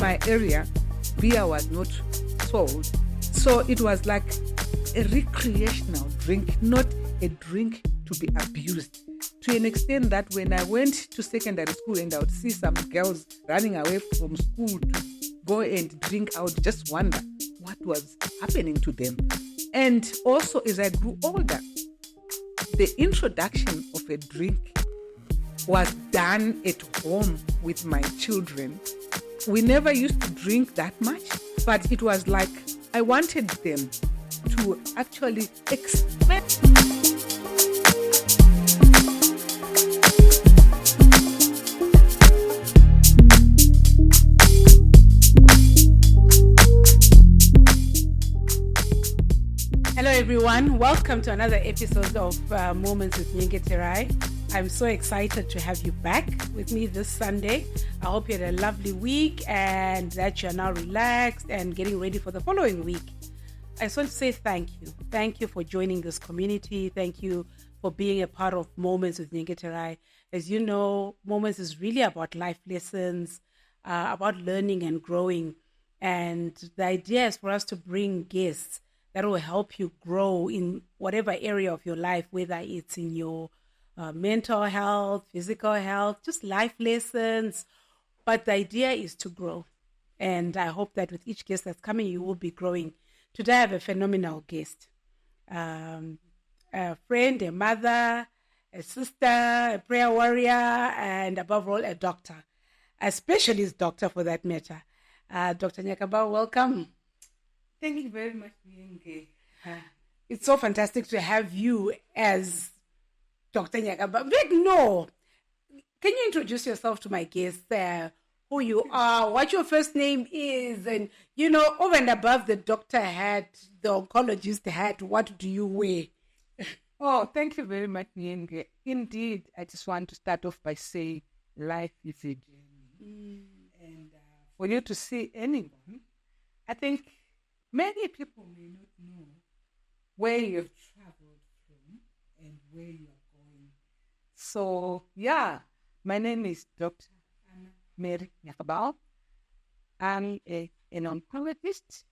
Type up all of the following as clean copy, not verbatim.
my area, beer was not sold. So it was like a recreational drink, not a drink to be abused. To an extent that when I went to secondary school and I would see some girls running away from school to go and drink, I would just wonder what was happening to them. And also as I grew older, the introduction of a drink was done at home with my children. We never used to drink that much, but it was like I wanted them to actually expect. Hello everyone, welcome to another episode of Moments with Nyengeterai. I'm so excited to have you back with me this Sunday. I hope you had a lovely week and that you're now relaxed and getting ready for the following week. I just want to say thank you. Thank you for joining this community. Thank you for being a part of Moments with Nyengeterai. As you know, Moments is really about life lessons, about learning and growing. And the idea is for us to bring guests that will help you grow in whatever area of your life, whether it's in your mental health, physical health, just life lessons. But the idea is to grow. And I hope that with each guest that's coming, you will be growing. Today, I have a phenomenal guest. A friend, a mother, a sister, a prayer warrior, and above all, a doctor. A specialist doctor for that matter. Dr. Nyakabau, welcome. Thank you very much, Nyenge. It's so fantastic to have you as Dr. Nyakabau. No, can you introduce yourself to my guests? Who you are, what your first name is, and over and above the doctor hat, the oncologist hat, what do you wear? Oh, thank you very much, Nyenge. Indeed, I just want to start off by saying life is a journey. And for you to see anyone, I think many people may not know where you've traveled from and where you are going. So, my name is Dr. Mary Nyakabau. I'm an oncologist.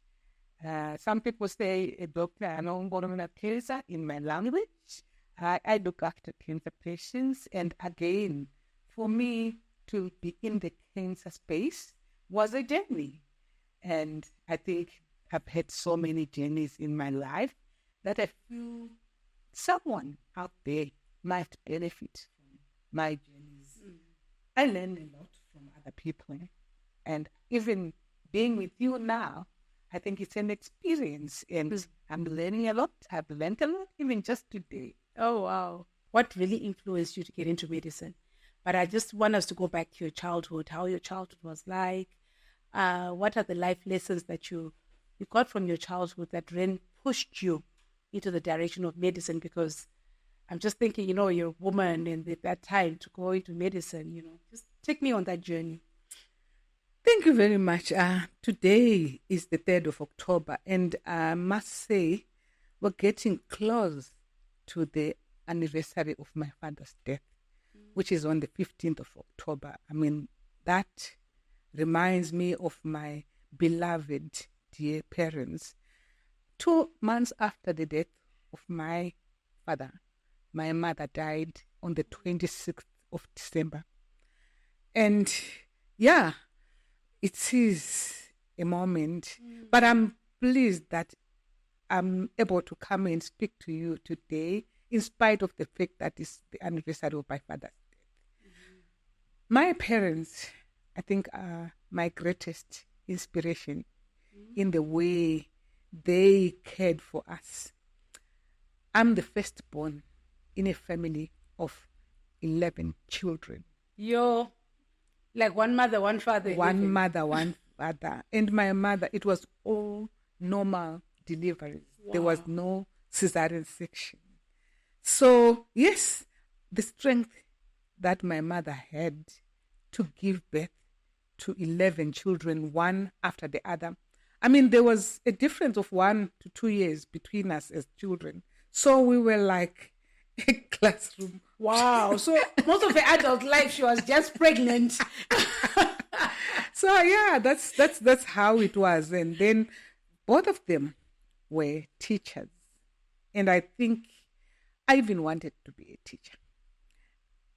Some people say a doctor, an oncologist in my language. I look after cancer patients. And again, for me to be in the cancer space was a journey. And I think I've had so many journeys in my life that I feel someone out there might benefit from my journeys. I learn a lot from other people. And even being with you now, I think it's an experience. And I'm learning a lot. I've learned a lot even just today. Oh, wow. What really influenced you to get into medicine? But I just want us to go back to your childhood, how your childhood was like. What are the life lessons that you got from your childhood that then pushed you into the direction of medicine? Because I'm just thinking, you're a woman and at that time to go into medicine, just take me on that journey. Thank you very much. Today is the 3rd of October, and I must say we're getting close to the anniversary of my father's death, which is on the 15th of October. I mean, that reminds me of my beloved dear parents. 2 months after the death of my father, my mother died on the 26th of December. And it is a moment, but I'm pleased that I'm able to come and speak to you today, in spite of the fact that it's the anniversary of my father's death. My parents, I think, are my greatest inspiration in the way they cared for us. I'm the firstborn in a family of 11 children. You're like one mother, one father. One mother, one father. And my mother, it was all normal deliveries. Wow. There was no cesarean section. So, yes, the strength that my mother had to give birth to 11 children, one after the other. I mean, there was a difference of 1 to 2 years between us as children. So we were like a classroom. Wow. So most of her adult life, she was just pregnant. So yeah, that's how it was. And then both of them were teachers. And I think I even wanted to be a teacher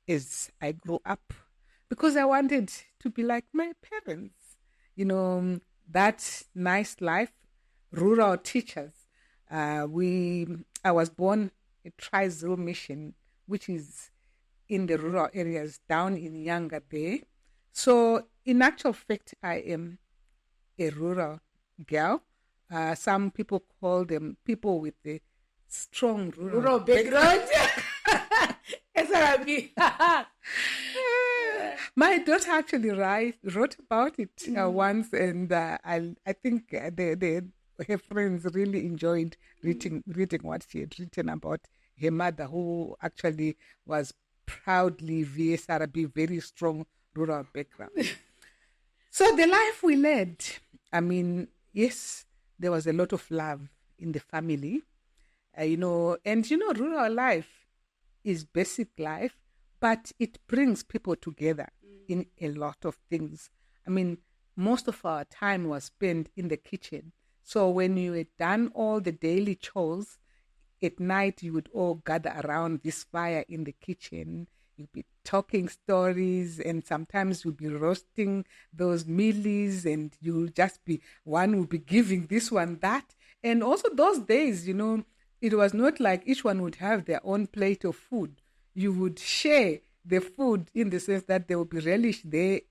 as I grew up because I wanted to be like my parents. That nice life, rural teachers. I was born at Tri-Zil Mission, which is in the rural areas down in Nyengeterai. So in actual fact, I am a rural girl. Some people call them people with a strong rural background. SRB. My daughter actually wrote about it once, and I think her friends really enjoyed reading what she had written about her mother, who actually was proudly VSRB, very strong rural background. So the life we led, I mean, yes, there was a lot of love in the family, rural life is basic life, but it brings people together in a lot of things. I mean, most of our time was spent in the kitchen. So when you had done all the daily chores, at night you would all gather around this fire in the kitchen. You'd be talking stories, and sometimes you'd be roasting those mealies, and you'll just be, one will be giving this one that. And also those days, it was not like each one would have their own plate of food. You would share the food in the sense that there would be relish there,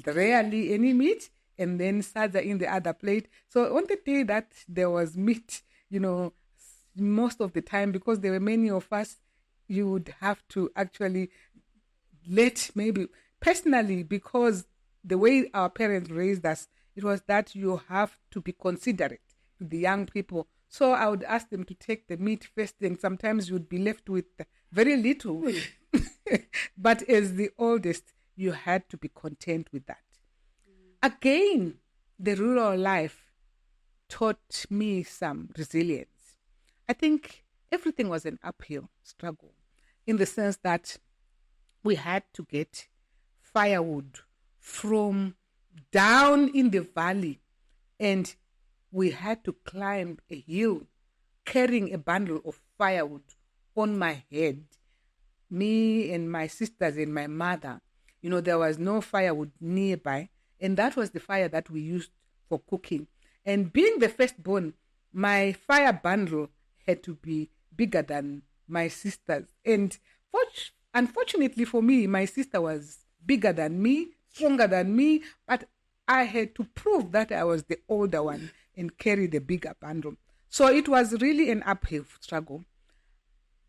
rarely any meat, and then sada in the other plate. So on the day that there was meat, most of the time, because there were many of us, you would have to actually maybe personally, because the way our parents raised us, it was that you have to be considerate to the young people. So I would ask them to take the meat first, and sometimes you'd be left with very little. But as the oldest, you had to be content with that. Again, the rural life taught me some resilience. I think everything was an uphill struggle in the sense that we had to get firewood from down in the valley, and we had to climb a hill carrying a bundle of firewood on my head. Me and my sisters and my mother, there was no firewood nearby, and that was the fire that we used for cooking. And being the firstborn, my fire bundle had to be bigger than my sister's. And unfortunately for me, my sister was bigger than me, stronger than me, but I had to prove that I was the older one and carry the bigger bundle. So it was really an uphill struggle.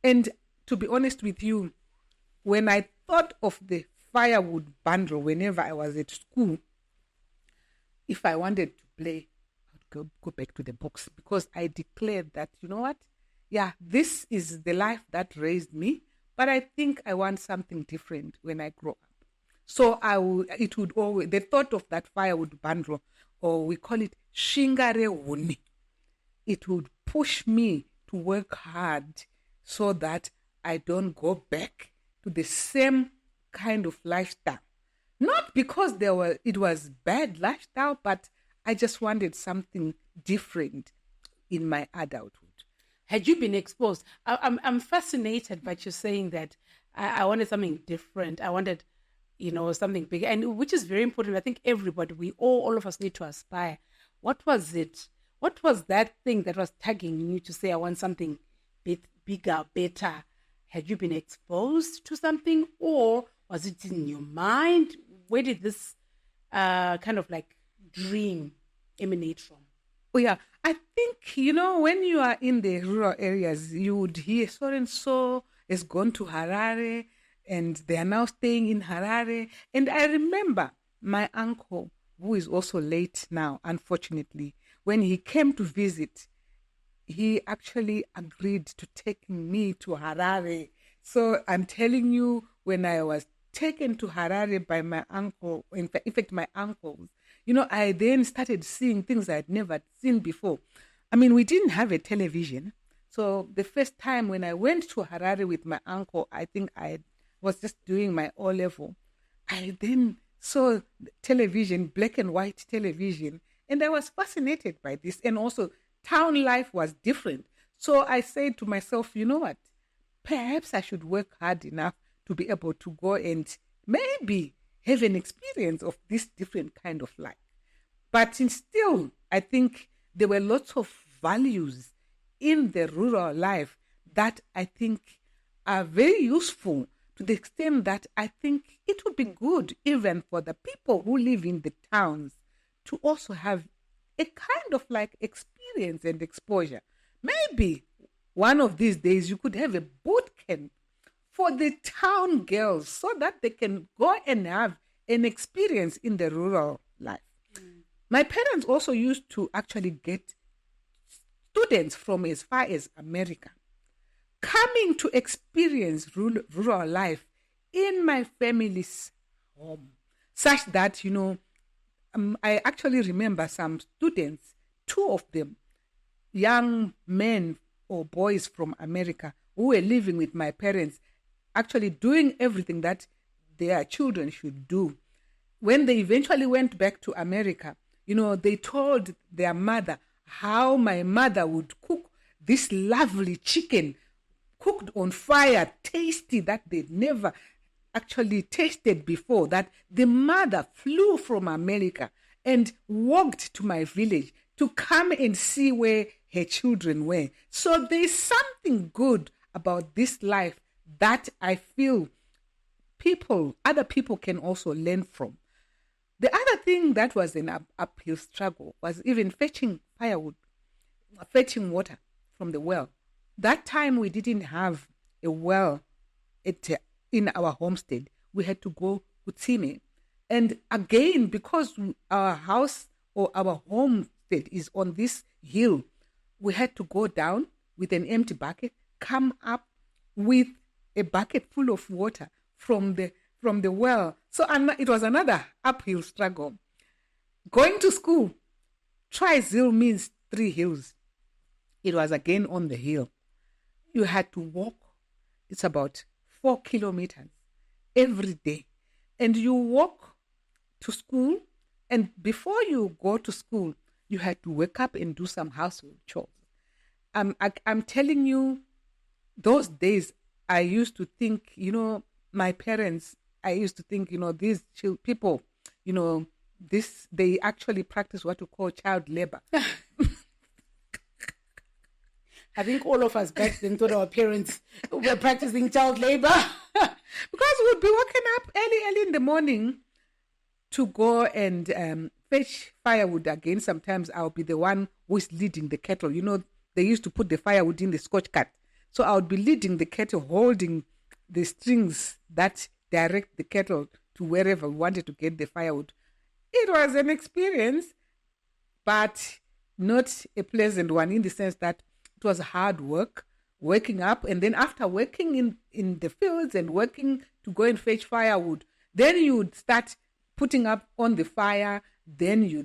And to be honest with you, when I thought of the firewood bundle whenever I was at school, if I wanted to play, I would go back to the books, because I declared that, you know what? Yeah, this is the life that raised me, but I think I want something different when I grow up. So the thought of that firewood bundle, or we call it shingare huni, it would push me to work hard so that I don't go back to the same kind of lifestyle. Not because it was bad lifestyle, but I just wanted something different in my adulthood. Had you been exposed? I'm fascinated by you saying that I wanted something different. I wanted, something bigger, and which is very important. I think everybody, all of us need to aspire. What was it? What was that thing that was tagging you to say, I want something bigger, better? Had you been exposed to something, or was it in your mind? Where did this kind of like dream emanate from? Oh, yeah. I think, when you are in the rural areas, you would hear so-and-so has gone to Harare, and they are now staying in Harare. And I remember my uncle, who is also late now, unfortunately, when he came to visit, he actually agreed to take me to Harare. So I'm telling you, when I was taken to Harare by my uncle, in fact, my uncles, I then started seeing things I had never seen before. I mean, we didn't have a television. So the first time when I went to Harare with my uncle, I think I was just doing my O-level. I then saw television, black and white television, and I was fascinated by this. And also, town life was different. So I said to myself, you know what? Perhaps I should work hard enough to be able to go and maybe have an experience of this different kind of life. But still, I think there were lots of values in the rural life that I think are very useful, to the extent that I think it would be good even for the people who live in the towns to also have a kind of like experience and exposure. Maybe one of these days you could have a boot camp for the town girls so that they can go and have an experience in the rural life. My parents also used to actually get students from as far as America coming to experience rural life in my family's home, such that, I actually remember some students, 2 of them, young men or boys from America who were living with my parents, actually doing everything that their children should do. When they eventually went back to America, they told their mother how my mother would cook this lovely chicken cooked on fire, tasty, that they'd never actually tasted before, that the mother flew from America and walked to my village to come and see where her children were. So there's something good about this life that I feel other people can also learn from. The other thing that was an uphill struggle was even fetching firewood, fetching water from the well. That time we didn't have a well in our homestead. We had to go Kutsime. And again, because our house or our homestead is on this hill, we had to go down with an empty bucket, come up with a bucket full of water from the well. So it was another uphill struggle. Going to school, Tri-Hill means 3 hills. It was again on the hill. You had to walk. It's about 4 kilometers every day. And you walk to school. And before you go to school, you had to wake up and do some household chores. I'm telling you, those days, I used to think, my parents, I used to think, these people, they actually practice what we call child labor. I think all of us back then thought our parents were practicing child labor. Because we'd be waking up early in the morning to go and fetch firewood again. Sometimes I'll be the one who is leading the kettle. They used to put the firewood in the Scotch cart. So I would be leading the kettle, holding the strings that direct the kettle to wherever we wanted to get the firewood. It was an experience, but not a pleasant one, in the sense that it was hard work, waking up, and then after working in the fields and working to go and fetch firewood, then you would start putting up on the fire, then you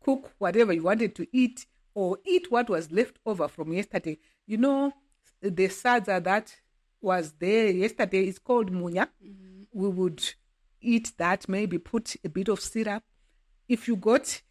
cook whatever you wanted to eat, or eat what was left over from yesterday. The sadza that was there yesterday is called munya. Mm-hmm. We would eat that, maybe put a bit of syrup. If you got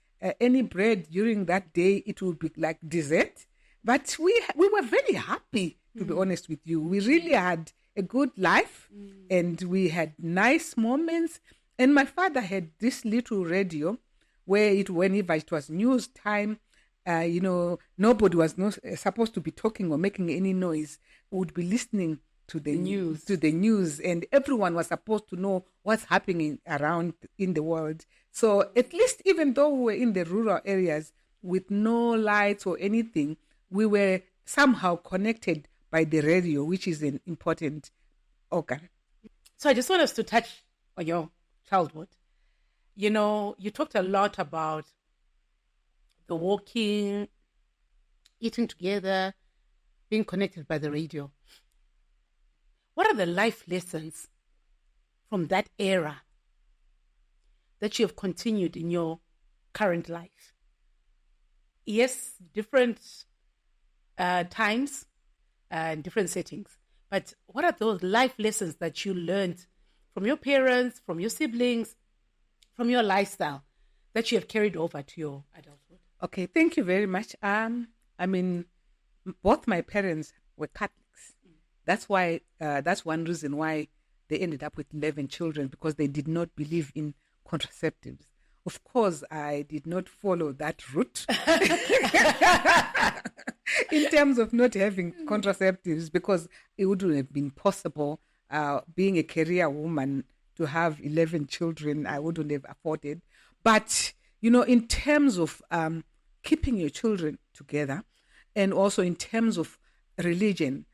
any bread during that day, it would be like dessert. But we were very happy, to be honest with you. We really had a good life, and we had nice moments. And my father had this little radio where whenever it was news time, nobody was supposed to be talking or making any noise. We would be listening to the news, and everyone was supposed to know what's happening around in the world. So at least, even though we were in the rural areas with no lights or anything, we were somehow connected by the radio, which is an important organ. So I just want us to touch on your childhood. You talked a lot about the walking, eating together, being connected by the radio. What are the life lessons from that era that you have continued in your current life? Yes, different times and different settings. But what are those life lessons that you learned from your parents, from your siblings, from your lifestyle that you have carried over to your adulthood? Okay, thank you very much. Both my parents were Catholics. That's why. That's one reason why they ended up with 11 children, because they did not believe in contraceptives. Of course, I did not follow that route in terms of not having contraceptives, because it wouldn't have been possible. Being a career woman, to have 11 children, I wouldn't have afforded. But, in terms of keeping your children together, and also in terms of religion,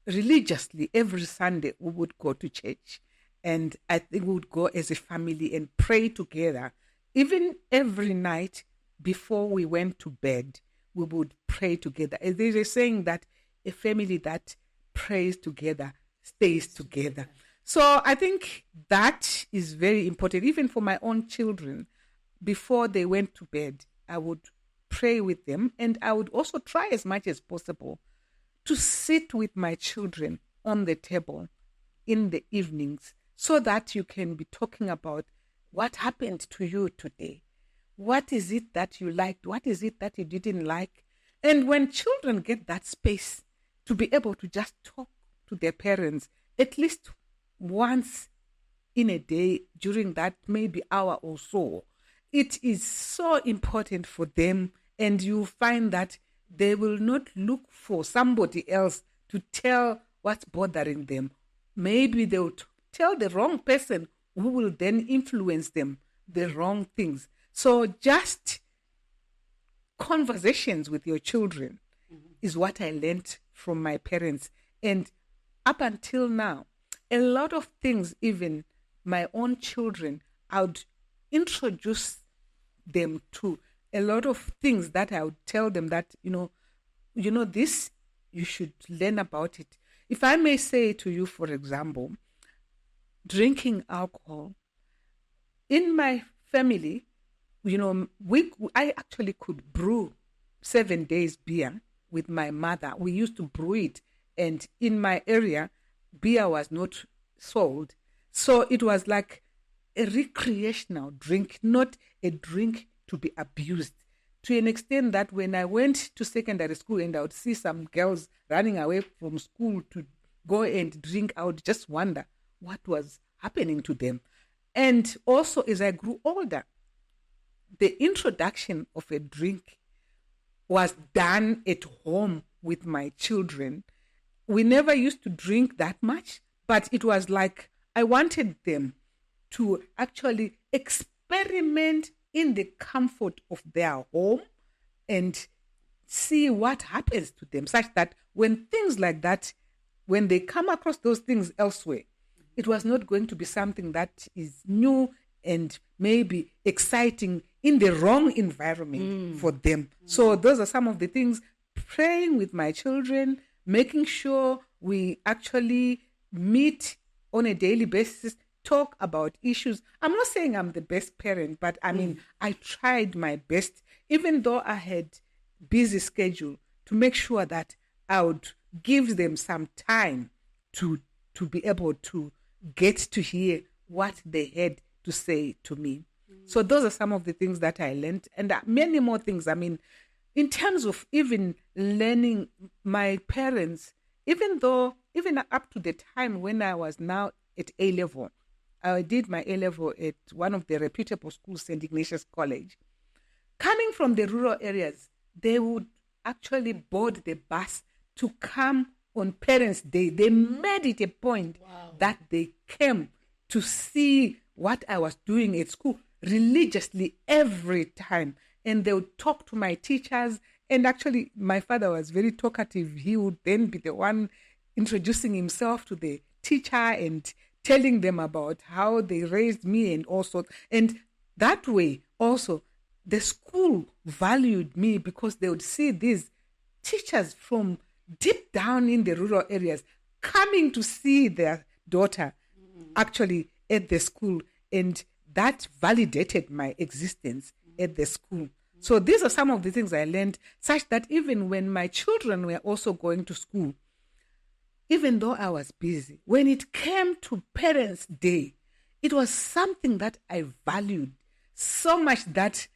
religiously, every Sunday we would go to church. And I think we would go as a family and pray together. Even every night before we went to bed, we would pray together. There is a saying that a family that prays together stays together. So I think that is very important. Even for my own children, before they went to bed, I would pray with them. And I would also try as much as possible to sit with my children on the table in the evenings, so that you can be talking about what happened to you today. What is it that you liked? What is it that you didn't like? And when children get that space to be able to just talk to their parents at least once in a day during that maybe hour or so, it is so important for them. And you find that they will not look for somebody else to tell what's bothering them. Maybe they'll tell the wrong person, who will then influence them the wrong things. So just conversations with your children is what I learned from my parents. And up until now, a lot of things, even my own children, I would introduce them to a lot of things that I would tell them that, this, you should learn about it. If I may say to you, for example, drinking alcohol. In my family, I actually could brew 7 days beer with my mother. We used to brew it. And in my area, beer was not sold. So it was like a recreational drink, not a drink to be abused. To an extent that when I went to secondary school and I would see some girls running away from school to go and drink, I would just wonder what was happening to them. And also, as I grew older, the introduction of a drink was done at home with my children. We never used to drink that much, but it was like I wanted them to actually experiment in the comfort of their home and see what happens to them, such that when things like that, when they come across those things elsewhere, it was not going to be something that is new and maybe exciting in the wrong environment for them. So those are some of the things: praying with my children, making sure we actually meet on a daily basis, talk about issues. I'm not saying I'm the best parent, but I tried my best, even though I had busy schedule, to make sure that I would give them some time to be able to get to hear what they had to say to me. So those are some of the things that I learned, and many more things. In terms of even learning, my parents, even up to the time when I was now at A-level, I did my A-level at one of the reputable schools, St. Ignatius College. Coming from the rural areas, they would actually board the bus to come on Parents' Day. They made it a point that they came to see what I was doing at school religiously every time. And they would talk to my teachers. And actually, my father was very talkative. He would then be the one introducing himself to the teacher and telling them about how they raised me and also. And that way, also, the school valued me because they would see these teachers from deep down in the rural areas coming to see their daughter actually at the school, and that validated my existence at the school. So these are some of the things I learned, such that even when my children were also going to school, even though I was busy, when it came to Parents' Day, it was something that I valued so much that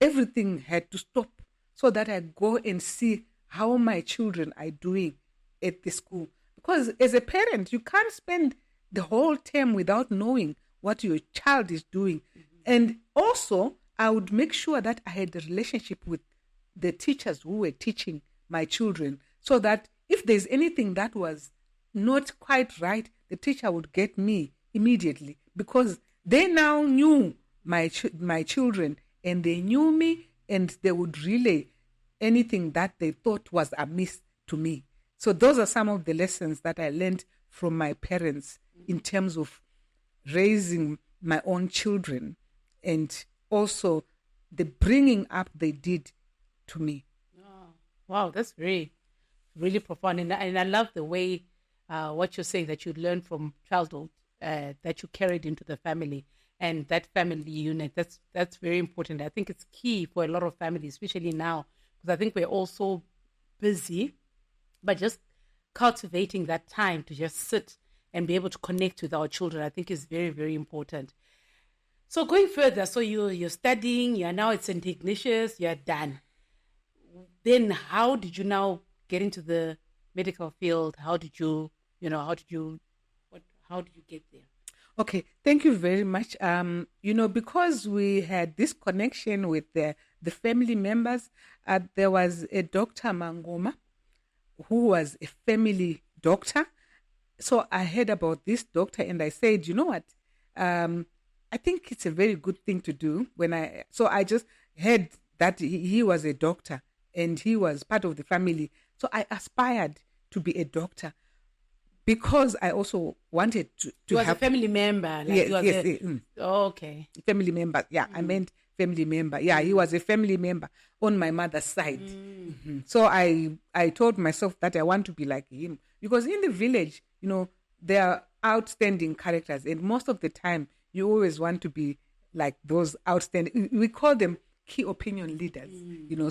everything had to stop so that I go and see how my children are doing at the school. Because as a parent, you can't spend the whole term without knowing what your child is doing. And also, I would make sure that I had a relationship with the teachers who were teaching my children, so that if there's anything that was not quite right, the teacher would get me immediately, because they now knew my children, and they knew me, and they would relay anything that they thought was amiss to me. So those are some of the lessons that I learned from my parents in terms of raising my own children, and also the bringing up they did to me. Oh, wow, that's really profound. And I love the way what you're saying, that you learned from childhood, that you carried into the family, and that family unit. That's very important. I think it's key for a lot of families, especially now, because I think we're all so busy, but just cultivating that time to just sit and be able to connect with our children, I think is very, very important. So going further, so you're studying, you're now at St. Ignatius, you're done. Then how did you now get into the medical field? How did you get there? Okay, thank you very much. Because we had this connection with the family members, there was a Dr. Mangoma who was a family doctor. So I heard about this doctor, and I said, you know what? I think it's a very good thing to do. So I just heard that he was a doctor and he was part of the family. So I aspired to be a doctor because I also wanted to You was have a family member. Okay. Family member. Yeah, I meant family member. Yeah, he was a family member on my mother's side. So I told myself that I want to be like him, because in the village, there are outstanding characters, and most of the time you always want to be like those outstanding. We call them key opinion leaders.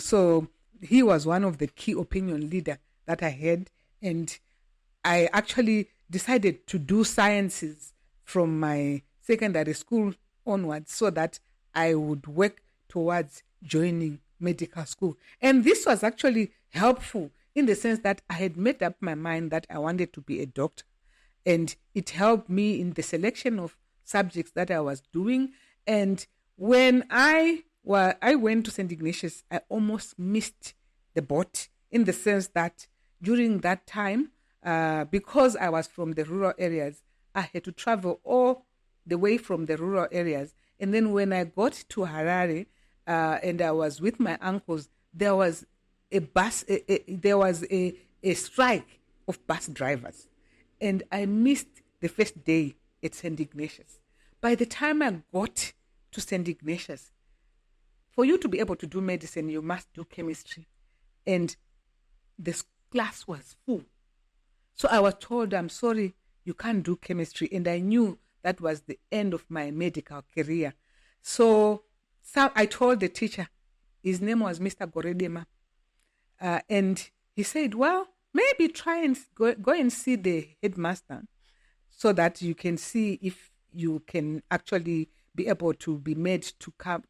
So he was one of the key opinion leader that I had, and I actually decided to do sciences from my secondary school onwards, so that I would work towards joining medical school. And this was actually helpful in the sense that I had made up my mind that I wanted to be a doctor, and it helped me in the selection of subjects that I was doing. And when I went to St. Ignatius, I almost missed the boat, in the sense that during that time, because I was from the rural areas, I had to travel all the way from the rural areas. And then when I got to Harare, and I was with my uncles, there was a strike of bus drivers, and I missed the first day at St. Ignatius. By the time I got to St. Ignatius, for you to be able to do medicine, you must do chemistry, and this class was full. So I was told, I'm sorry, you can't do chemistry. And I knew that was the end of my medical career. So I told the teacher, his name was Mr. Goredema, and he said, well, maybe try and go and see the headmaster, so that you can see if you can actually be able to be made to come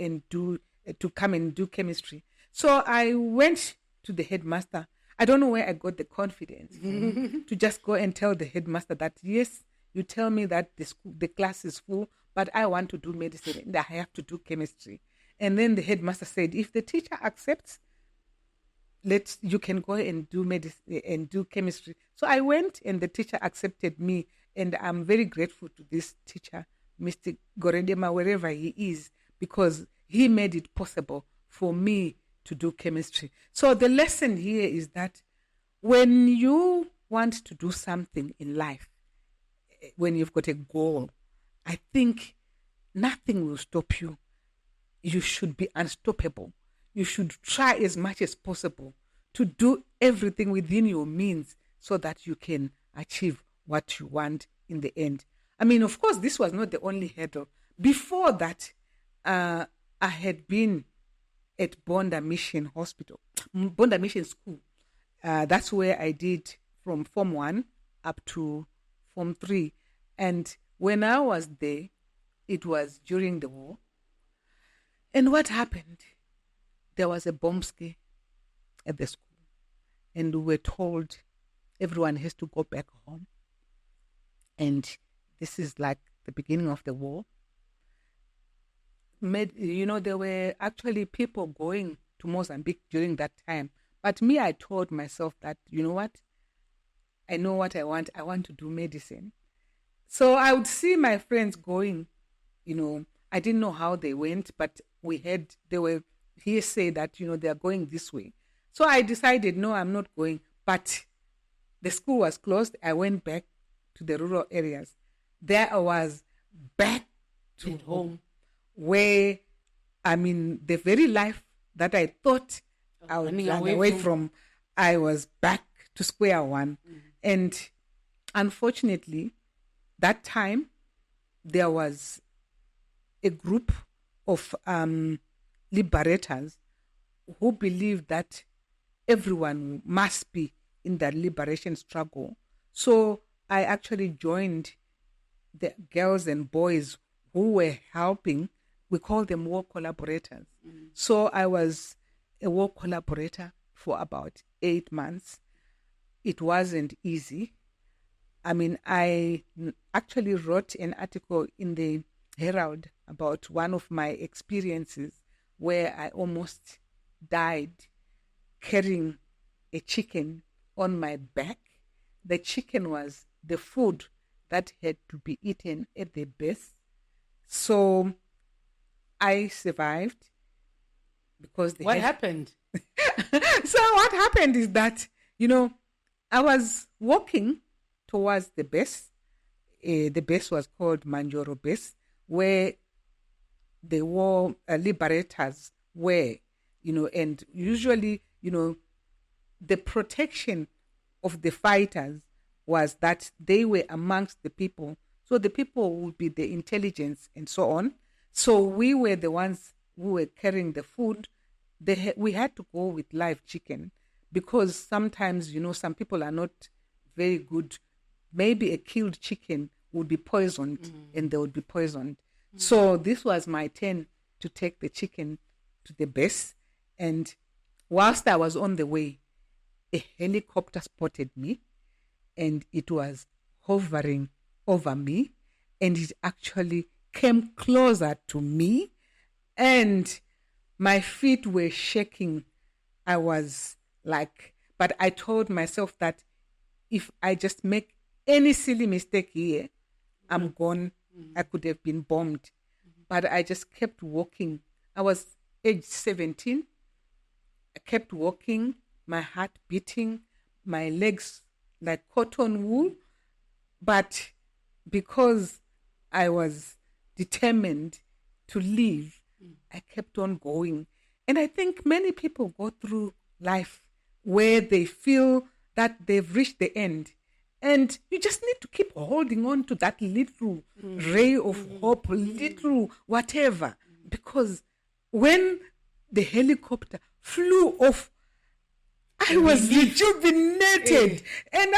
and do chemistry. So I went to the headmaster. I don't know where I got the confidence to just go and tell the headmaster that, yes, you tell me that the class is full, but I want to do medicine and I have to do chemistry. And then the headmaster said, if the teacher accepts, you can go and do medicine and do chemistry. So I went, and the teacher accepted me, and I'm very grateful to this teacher, Mr. Goredema, wherever he is, because he made it possible for me to do chemistry. So the lesson here is that when you want to do something in life, when you've got a goal, I think nothing will stop you. You should be unstoppable. You should try as much as possible to do everything within your means, so that you can achieve what you want in the end. I mean, of course, this was not the only hurdle. Before that, I had been at Bonda Mission School. That's where I did from Form 1 up to Form 3. And when I was there, it was during the war. And what happened? There was a bomb scare at the school. And we were told everyone has to go back home. And this is like the beginning of the war. There were actually people going to Mozambique during that time. But me, I told myself that, you know what? I know what I want. I want to do medicine. So I would see my friends going, I didn't know how they went, but they were hearsay that, they are going this way. So I decided, no, I'm not going. But the school was closed. I went back to the rural areas. There I was back to home, where, the very life that I thought I would run away from, I was back to square one. And unfortunately, that time, there was a group of liberators who believed that everyone must be in the liberation struggle. So I actually joined the girls and boys who were helping. We call them war collaborators. So I was a war collaborator for about 8 months. It wasn't easy. I actually wrote an article in the Herald about one of my experiences where I almost died carrying a chicken on my back. The chicken was the food that had to be eaten at the base. So I survived because what happened? So what happened is that, I was walking towards the base. The base was called Manjoro Base, where the war liberators were, and usually, the protection of the fighters was that they were amongst the people. So the people would be the intelligence and so on. So we were the ones who were carrying the food. We had to go with live chicken because sometimes, some people are not very good. Maybe a killed chicken would be poisoned and they would be poisoned. So this was my turn to take the chicken to the base. And whilst I was on the way, a helicopter spotted me and it was hovering over me and it actually came closer to me and my feet were shaking. I was but I told myself that if I just make any silly mistake here, I'm gone. I could have been bombed. But I just kept walking. I was age 17. I kept walking, my heart beating, my legs like cotton wool. But because I was determined to live, I kept on going. And I think many people go through life where they feel that they've reached the end. And you just need to keep holding on to that little ray of hope, little whatever. Because when the helicopter flew off, I was rejuvenated. And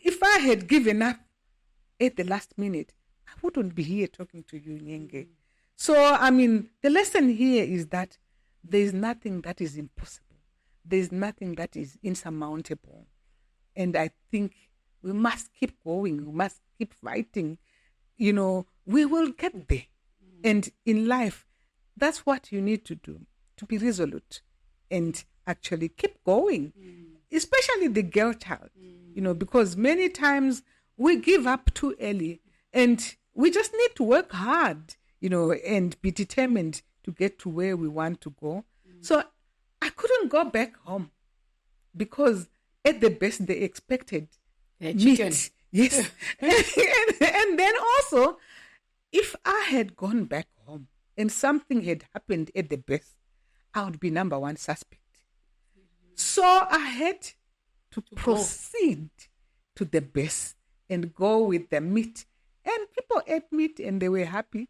if I had given up at the last minute, I wouldn't be here talking to you, Nyenge. So, the lesson here is that there is nothing that is impossible. There is nothing that is insurmountable. And I think we must keep going. We must keep fighting. We will get there. And in life, that's what you need to do, to be resolute and actually keep going, especially the girl child, because many times we give up too early and we just need to work hard, and be determined to get to where we want to go. So I couldn't go back home because at the best they expected meat. Yes. and then also, if I had gone back home and something had happened at the base, I would be number one suspect. So I had to proceed to the base and go with the meat. And people ate meat and they were happy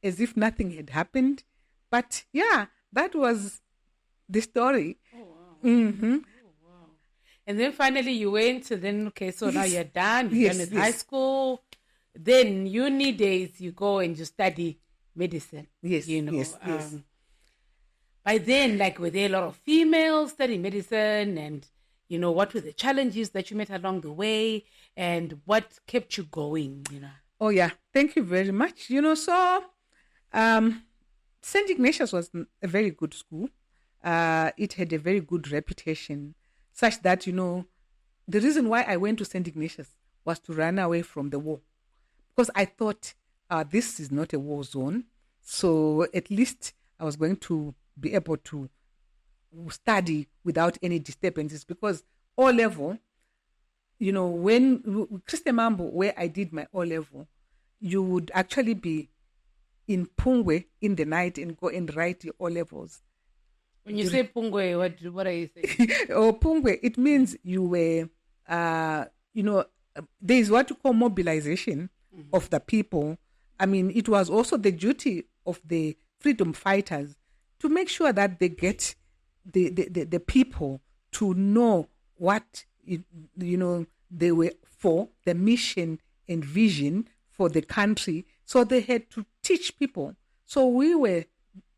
as if nothing had happened. But yeah, that was the story. Oh, wow. Mm-hmm. Oh, wow. And then finally you went, so now you're done. You're done with high school. then uni days, you go and you study medicine. Yes, you know. yes. By then, like, were there a lot of females studying medicine, and what were the challenges that you met along the way, and what kept you going? Oh yeah, thank you very much. So St. Ignatius was a very good school. It had a very good reputation, such that the reason why I went to St. Ignatius was to run away from the war, because I thought this is not a war zone, so at least I was going to be able to study without any disturbances. Because O level, when Christe Mambo, where I did my O level, you would actually be in Pungwe in the night and go and write your O levels. When you say Pungwe, what are you saying? Pungwe, it means you were, there is what you call mobilization of the people. I mean, it was also the duty of the freedom fighters to make sure that they get the people to know what they were for, the mission and vision for the country. So they had to teach people. So we were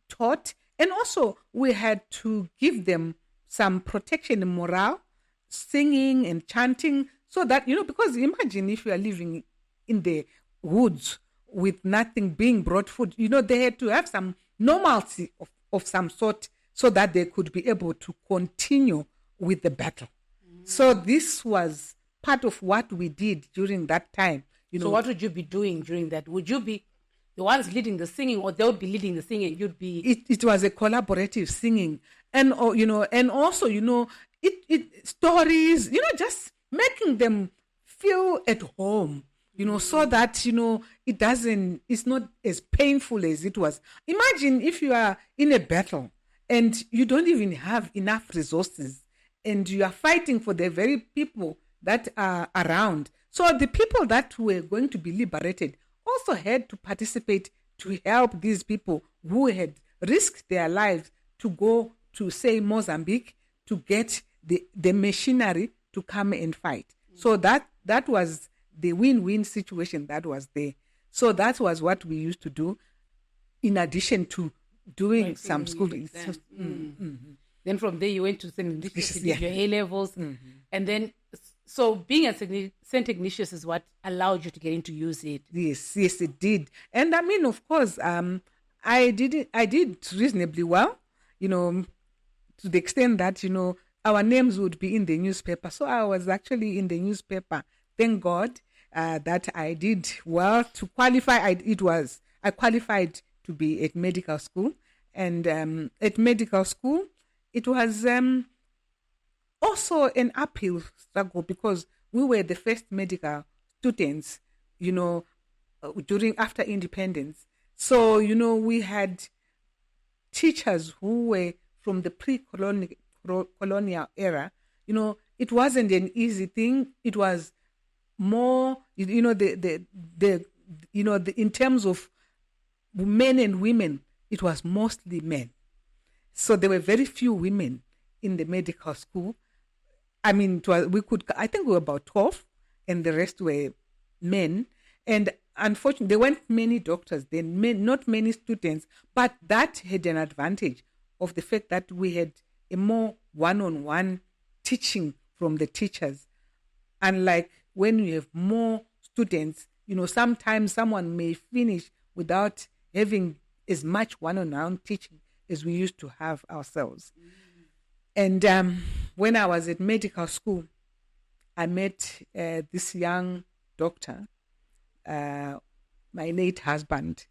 taught, and also we had to give them some protection and morale, singing and chanting, so that, because imagine if you are living in the woods with nothing being brought food, they had to have some normalcy of some sort, so that they could be able to continue with the battle. So this was part of what we did during that time. So what would you be doing during that? Would you be the ones leading the singing, or they would be leading the singing? You'd be. It was a collaborative singing, and and also it stories, just making them feel at home. So that, it's not as painful as it was. Imagine if you are in a battle and you don't even have enough resources, and you are fighting for the very people that are around. So the people that were going to be liberated also had to participate to help these people who had risked their lives to go to, say, Mozambique, to get the machinery to come and fight. So that was the win-win situation that was there. So that was what we used to do, in addition to doing some schooling. Then from there you went to St. Ignatius, you did your A-levels. And then, so being at St. Ignatius is what allowed you to get into UZ. Yes, it did. And I mean, of course, I did reasonably well, to the extent that, our names would be in the newspaper. So I was actually in the newspaper. Thank God that I did well to qualify. I qualified to be at medical school. And at medical school, it was also an uphill struggle, because we were the first medical students, after independence. So, we had teachers who were from the pre-colonial era. It wasn't an easy thing. It was more, in terms of men and women, it was mostly men. So there were very few women in the medical school. I mean, I think we were about 12, and the rest were men. And unfortunately, there weren't many doctors then, not many students, but that had an advantage of the fact that we had a more one-on-one teaching from the teachers. Unlike when you have more students, sometimes someone may finish without having as much one-on-one teaching as we used to have ourselves. And when I was at medical school, I met this young doctor, my late husband,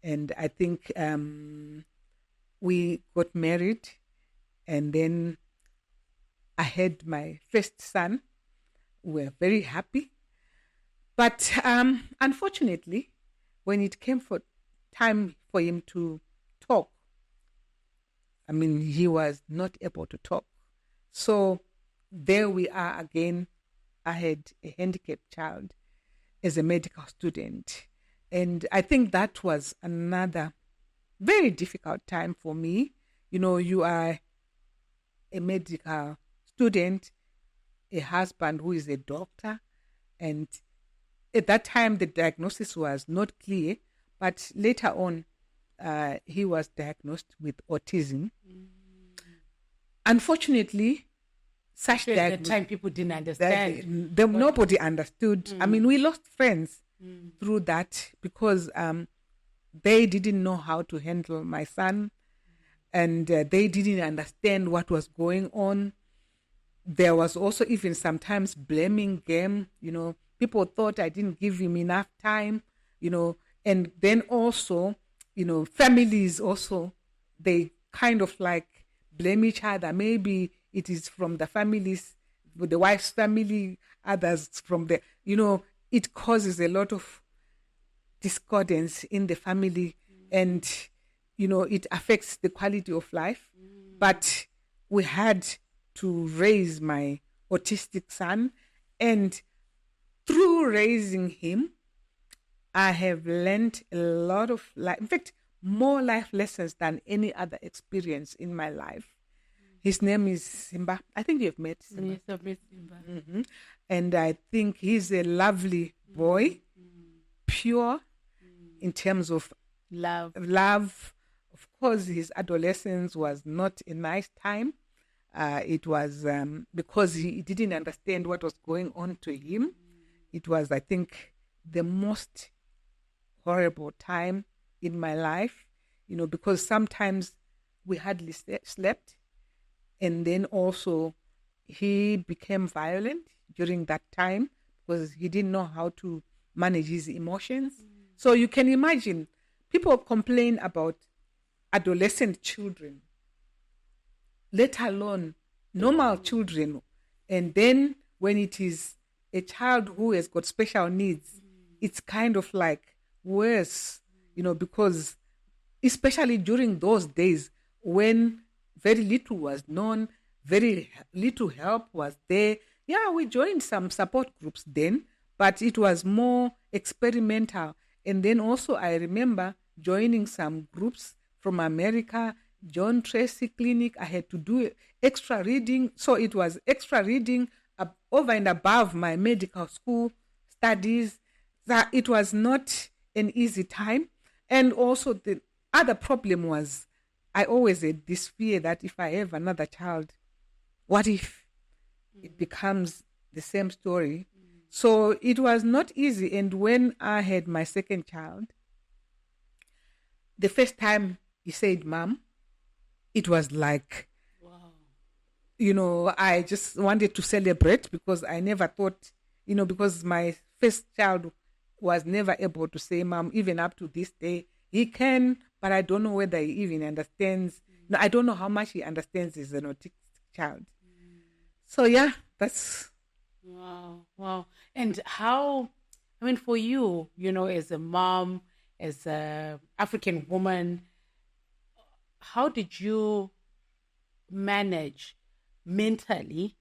and I think we got married, and then I had my first son. We were very happy. But unfortunately, when it came for time for him to talk, I mean, he was not able to talk. So there we are again. I had a handicapped child as a medical student. And I think that was another very difficult time for me. You are a medical student, a husband who is a doctor, and at that time, the diagnosis was not clear, but later on, he was diagnosed with autism. Unfortunately, at the time people didn't understand. Nobody understood. I mean, we lost friends through that because they didn't know how to handle my son, and they didn't understand what was going on. There was also even sometimes blaming game. People thought I didn't give him enough time, and then also, families also, they kind of like blame each other. Maybe it is from the families, the wife's family, others from the, it causes a lot of discordance in the family, and, it affects the quality of life. But we had to raise my autistic son, and through raising him, I have learned a lot of life, in fact, more life lessons than any other experience in my life. His name is Simba. I think you've met Simba. Yes, I've met Simba. Mm-hmm. And I think he's a lovely boy, pure in terms of Love. Of course, his adolescence was not a nice time. It was because he didn't understand what was going on to him. It was, I think, the most horrible time in my life, because sometimes we hardly slept. And then also he became violent during that time because he didn't know how to manage his emotions. So you can imagine, people complain about adolescent children, let alone normal children. And then when it is a child who has got special needs, it's kind of like worse, because especially during those days when very little was known, very little help was there. Yeah, we joined some support groups then, but it was more experimental. And then also I remember joining some groups from America, John Tracy Clinic. I had to do extra reading. So it was extra reading over and above my medical school studies. That it was not an easy time. And also the other problem was I always had this fear that if I have another child, what if it becomes the same story? So it was not easy. And when I had my second child, the first time he said, "Mom," it was like, wow. I just wanted to celebrate because I never thought, because my first child was never able to say "Mom," even up to this day. He can, but I don't know whether he even understands. No, I don't know how much he understands as an autistic child. So yeah, that's... Wow. And how, for you, as a mom, as a African woman, how did you manage mentally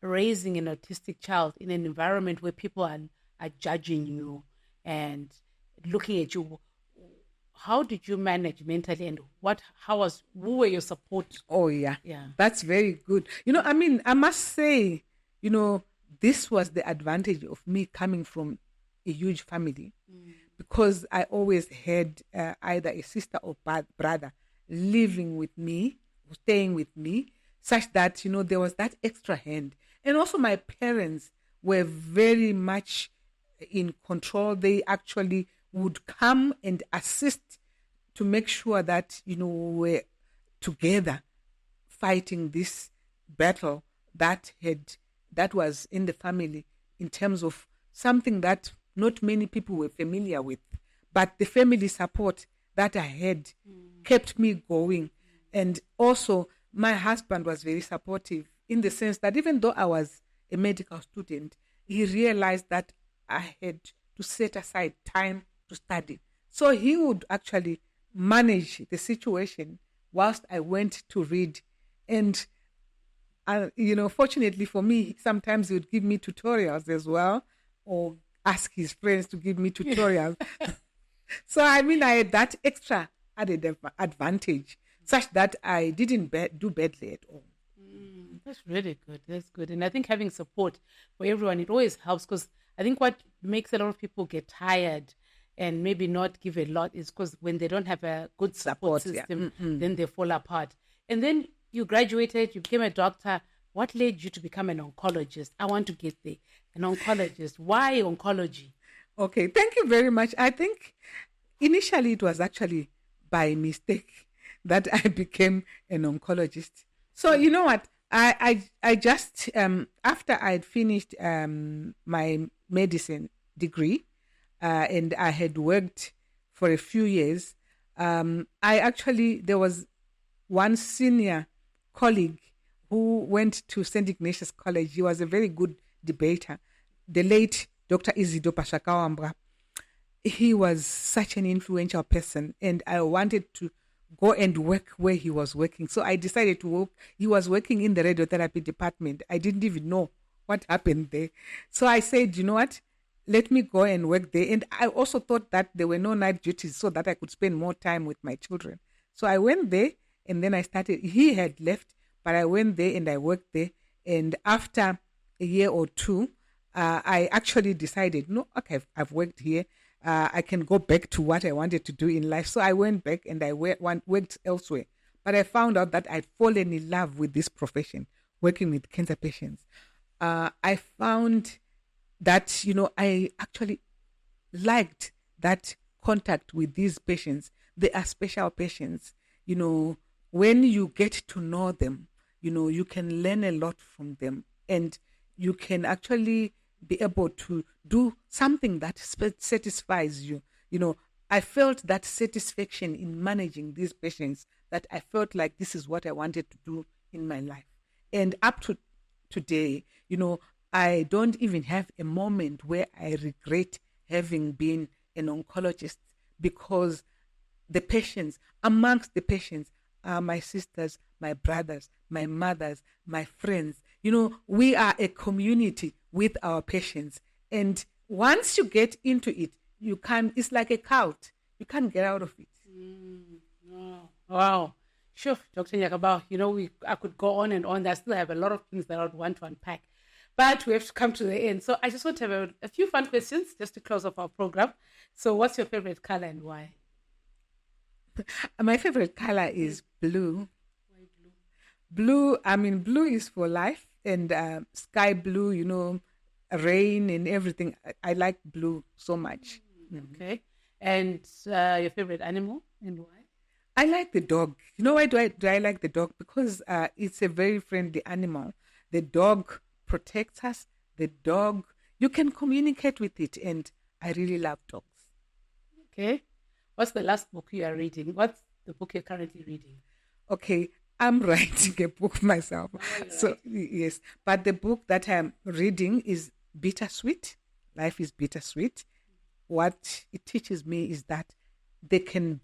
raising an autistic child in an environment where people are judging you and looking at you? How did you manage mentally, and who were your support? Oh yeah. That's very good. I must say, this was the advantage of me coming from a huge family, because I always had either a sister or brother living with me, staying with me, such that, there was that extra hand. And also my parents were very much in control. They actually would come and assist to make sure that, we're together fighting this battle that was in the family, in terms of something that not many people were familiar with. But the family support that I had kept me going. And also my husband was very supportive, in the sense that even though I was a medical student, he realized that I had to set aside time to study. So he would actually manage the situation whilst I went to read. And, fortunately for me, sometimes he would give me tutorials as well, or ask his friends to give me tutorials. So, I had that extra added advantage, such that I didn't do badly at all. That's really good. That's good. And I think having support for everyone, it always helps, because I think what makes a lot of people get tired and maybe not give a lot is because when they don't have a good support system, then they fall apart. And then you graduated, you became a doctor. What led you to become an oncologist? I want to get there. An oncologist. Why oncology? Okay, thank you very much. I think initially it was actually by mistake that I became an oncologist. So you know what? I just after I'd finished my medicine degree, and I had worked for a few years. There was one senior colleague who went to St. Ignatius College. He was a very good debater, the late Dr. Isidore Pashakawambra. He was such an influential person, and I wanted to go and work where he was working. So I decided to work. He was working in the radiotherapy department. I didn't even know what happened there. So I said, you know what? Let me go and work there. And I also thought that there were no night duties so that I could spend more time with my children. So I went there, and then I started. He had left, but I went there and I worked there. And after a year or two, I actually decided, no, okay, I've worked here. I can go back to what I wanted to do in life. So I went back and I worked elsewhere. But I found out that I'd fallen in love with this profession, working with cancer patients. I found that, I actually liked that contact with these patients. They are special patients. When you get to know them, you can learn a lot from them, and you can actually be able to do something that satisfies you. I felt that satisfaction in managing these patients, that I felt like this is what I wanted to do in my life. And up to today, I don't even have a moment where I regret having been an oncologist, because amongst the patients are my sisters, my brothers, my mothers, my friends. We are a community with our patients. And once you get into it, it's like a cult. You can't get out of it. Wow. Sure, Dr. Nyakabau, I could go on and on. I still have a lot of things that I would want to unpack. But we have to come to the end. So I just want to have a few fun questions just to close off our program. So what's your favorite color and why? My favorite color is blue. Why blue? Blue is for life, and sky blue, rain and everything. I like blue so much. Okay. And your favorite animal and why? I like the dog. Why do I like the dog? Because it's a very friendly animal. The dog protects us. The dog, you can communicate with it, and I really love dogs. Okay. What's the last book you are reading? What's the book you're currently reading? Okay, I'm writing a book myself. So, yes. But the book that I'm reading is Bittersweet. Life is bittersweet. What it teaches me is that there can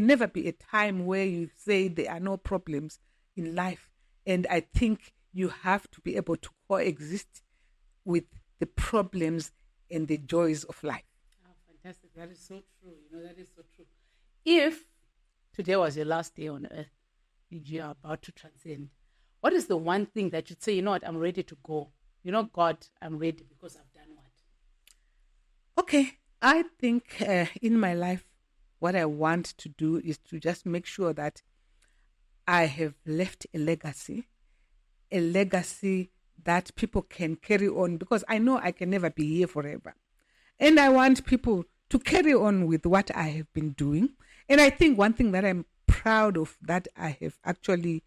never be a time where you say there are no problems in life. And I think you have to be able to coexist with the problems and the joys of life. Fantastic. That is so true. That is so true. If today was your last day on earth, you are about to transcend, what is the one thing that you'd say, what, I'm ready to go? God, I'm ready because I've done what? Okay. I think in my life, what I want to do is to just make sure that I have left a legacy that people can carry on, because I know I can never be here forever. And I want people to carry on with what I have been doing. And I think one thing that I'm proud of that I have actually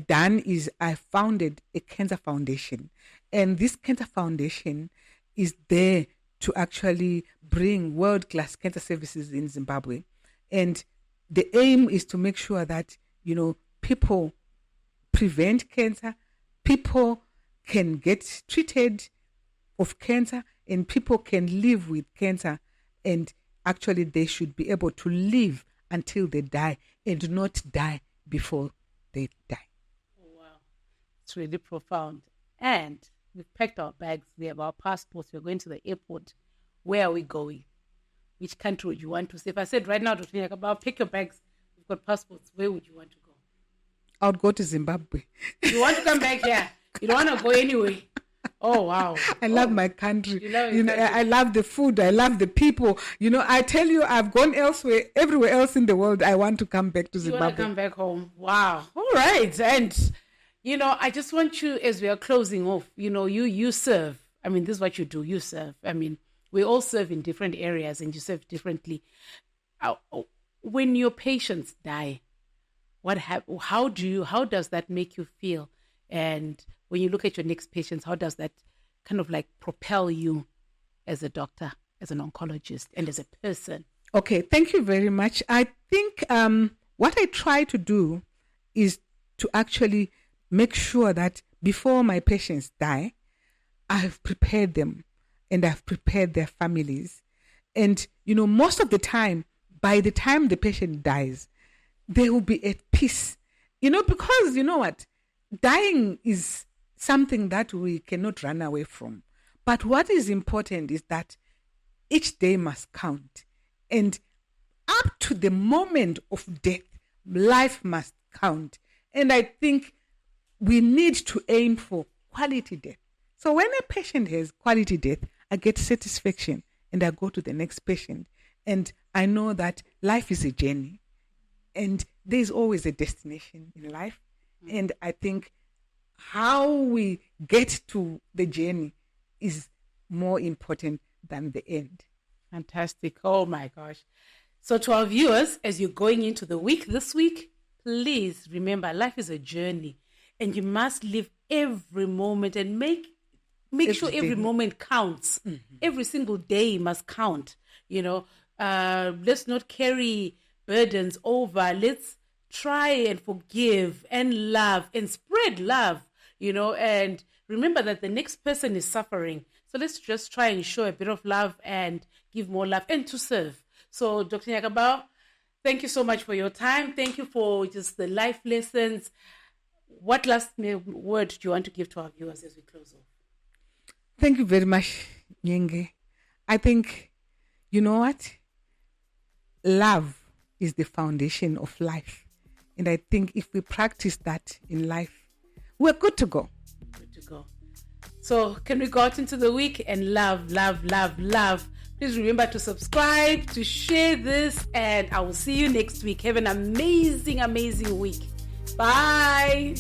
done is I founded a cancer foundation. And this cancer foundation is there to actually bring world-class cancer services in Zimbabwe. And the aim is to make sure that, people prevent cancer, people can get treated of cancer, and people can live with cancer, and actually they should be able to live until they die and not die before they die. Oh, wow. It's really profound. And we've packed our bags. We have our passports. We're going to the airport. Where are we going? Which country would you want to see? If I said right now, Dr. Nyakabau, pick your bags. We've got passports. Where would you want to go? I would go to Zimbabwe. You want to come back here? You don't want to go anyway. Oh, wow. I love my country. You love your country. I love the food. I love the people. I tell you, I've gone everywhere else in the world. I want to come back to Zimbabwe. You want to come back home. Wow. All right. And, I just want you, as we are closing off, you serve. I mean, this is what you do. You serve. I mean, we all serve in different areas and you serve differently. When your patients die, how does that make you feel? And when you look at your next patients, how does that kind of like propel you as a doctor, as an oncologist, and as a person? Okay, thank you very much. I think what I try to do is to actually make sure that before my patients die, I've prepared them and I've prepared their families. And, most of the time, by the time the patient dies, they will be at peace. Because what? Dying is something that we cannot run away from. But what is important is that each day must count. And up to the moment of death, life must count. And I think we need to aim for quality death. So when a patient has quality death, I get satisfaction and I go to the next patient. And I know that life is a journey and there's always a destination in life. And I think how we get to the journey is more important than the end. Fantastic. Oh my gosh. So to our viewers, as you're going into the week this week, please remember life is a journey and you must live every moment and make sure every moment counts. Mm-hmm. Every single day must count. Let's not carry burdens over. Let's try and forgive and love and spread love, and remember that the next person is suffering. So let's just try and show a bit of love and give more love and to serve. So Dr. Nyakabau, thank you so much for your time. Thank you for just the life lessons. What last word do you want to give to our viewers as we close off? Thank you very much, Nyenge. I think, you know what? Love is the foundation of life. And I think if we practice that in life, we're good to go. Good to go. So can we go out into the week and love, love, love, love? Please remember to subscribe, to share this, and I will see you next week. Have an amazing, amazing week. Bye.